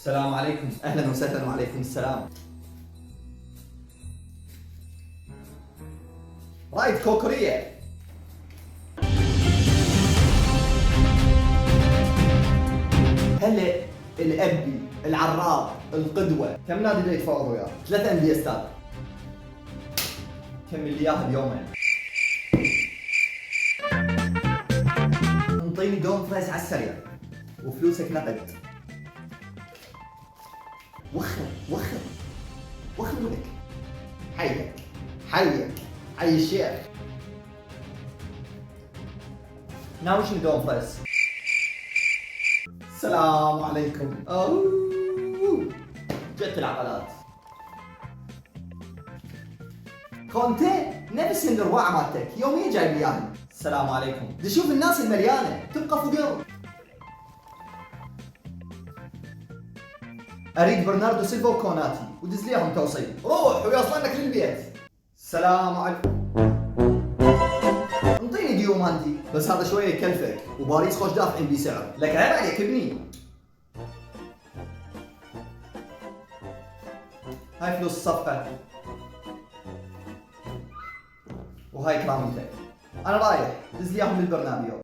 السلام عليكم. اهلا وسهلا وعليكم السلام. رايد كوكورية. هلا الابي العراق القدوه، كم نادي بده يتفاوض وياه؟ 3 انديه استاذ. كمل لي اياها بيومين. انطيني دوم فريس على السريع وفلوسك نقد. وخر وخر وخر لك. حيك حيك حي الشيخ. ناوشني دوم فريس. السلام عليكم. اوه جت العقلات. كونتي نفس الرواعة مالتك يوميا جايب لي اياها. السلام عليكم. بدي اشوف الناس المليانة تبقى فقر. اريد برناردو سيلفا وكوناتي ودز لي اياهم توصيل. روح ويوصلنك للبيت. السلام عليكم. انطيني ديومانتي بس هذا شوية يكلفك وباريس خوش دافعين بيه سعر. لك عيب عليك ابني. هاي فلوس الصفقة وهاي كرامتك. انا رايح دز لي اياهم للبرنابيو.